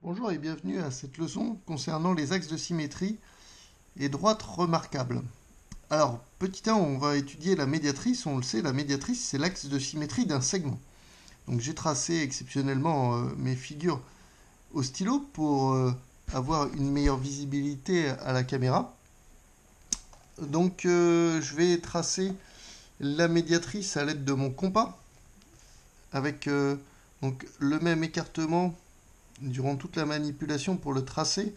Bonjour et bienvenue à cette leçon concernant les axes de symétrie et droites remarquables. Alors, petit 1, on va étudier la médiatrice. On le sait, la médiatrice, c'est l'axe de symétrie d'un segment. Donc j'ai tracé exceptionnellement mes figures au stylo pour avoir une meilleure visibilité à la caméra. Donc je vais tracer la médiatrice à l'aide de mon compas avec donc le même écartement durant toute la manipulation pour le tracer.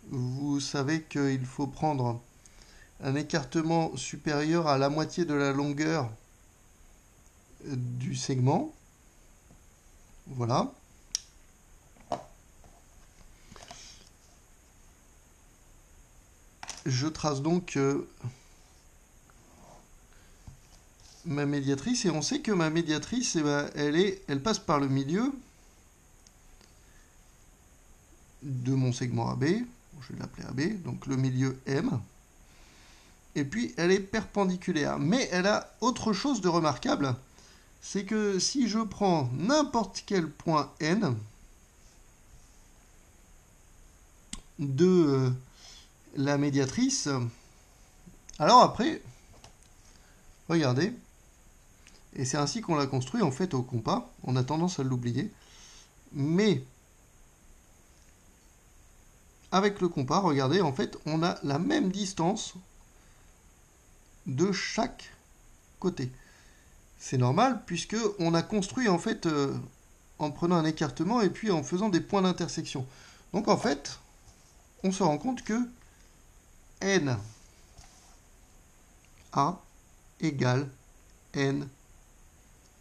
Vous savez qu'il faut prendre un écartement supérieur à la moitié de la longueur du segment. Voilà. Je trace donc ma médiatrice et on sait que ma médiatrice, elle passe par le milieu de mon segment AB. Je vais l'appeler AB, donc le milieu M. Et puis elle est perpendiculaire. Mais elle a autre chose de remarquable, c'est que si je prends n'importe quel point N de la médiatrice, alors après, regardez, et c'est ainsi qu'on l'a construit en fait au compas, on a tendance à l'oublier, mais avec le compas, regardez, en fait, on a la même distance de chaque côté. C'est normal puisque on a construit en fait en prenant un écartement et puis en faisant des points d'intersection. Donc en fait, on se rend compte que n a égale n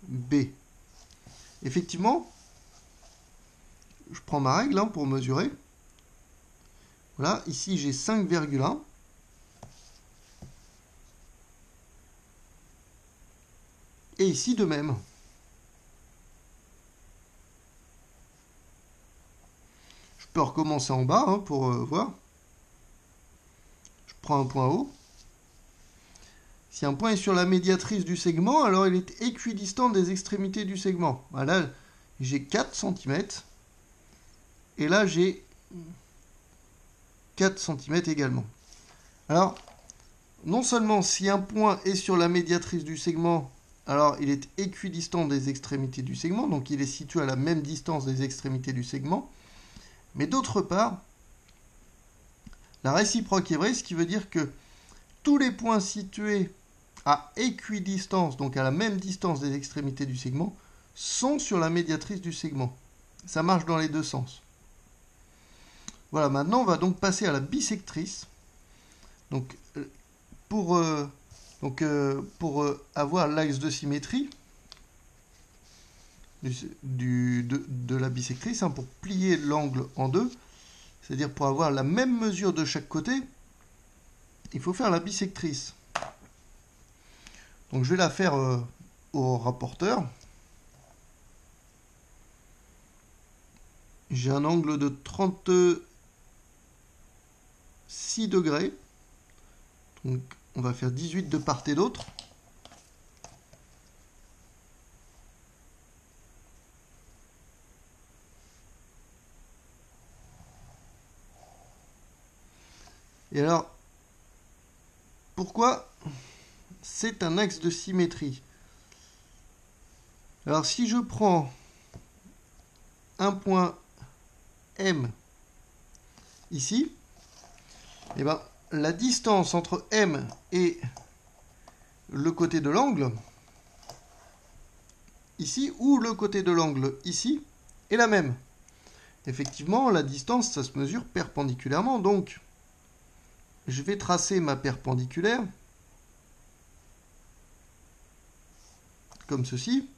b. Effectivement, je prends ma règle pour mesurer. Voilà, ici j'ai 5,1. Et ici de même. Je peux recommencer en bas pour voir. Je prends un point haut. Si un point est sur la médiatrice du segment, alors il est équidistant des extrémités du segment. Voilà, j'ai 4 cm. Et là, j'ai 4 cm également. Alors, non seulement si un point est sur la médiatrice du segment, alors il est équidistant des extrémités du segment, donc il est situé à la même distance des extrémités du segment, mais d'autre part, la réciproque est vraie, ce qui veut dire que tous les points situés à équidistance, donc à la même distance des extrémités du segment, sont sur la médiatrice du segment. Ça marche dans les deux sens. Voilà, maintenant on va donc passer à la bisectrice. Donc pour, avoir l'axe de symétrie de la bisectrice, pour plier l'angle en deux, c'est-à-dire pour avoir la même mesure de chaque côté, il faut faire la bisectrice. Donc je vais la faire au rapporteur. J'ai un angle de 36 degrés. Donc on va faire 18 de part et d'autre. Et alors, pourquoi c'est un axe de symétrie? Alors si je prends un point M ici, eh ben, la distance entre M et le côté de l'angle, ici, ou le côté de l'angle ici, est la même. Effectivement, la distance, ça se mesure perpendiculairement, donc je vais tracer ma perpendiculaire, comme ceci.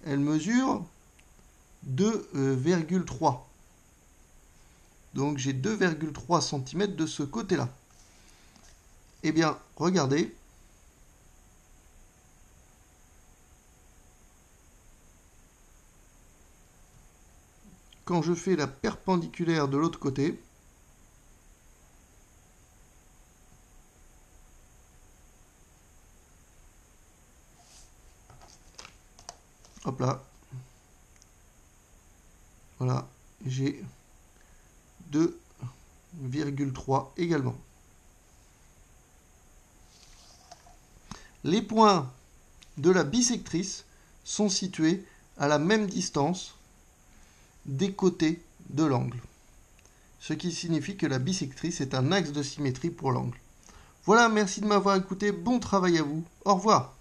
Elle mesure 2,3. Donc j'ai 2,3 cm de ce côté-là. Eh bien, regardez. Quand je fais la perpendiculaire de l'autre côté, hop là, Voilà, j'ai 2,3 également. Les points de la bisectrice sont situés à la même distance des côtés de l'angle, ce qui signifie que la bisectrice est un axe de symétrie pour l'angle. Voilà, merci de m'avoir écouté, bon travail à vous, au revoir.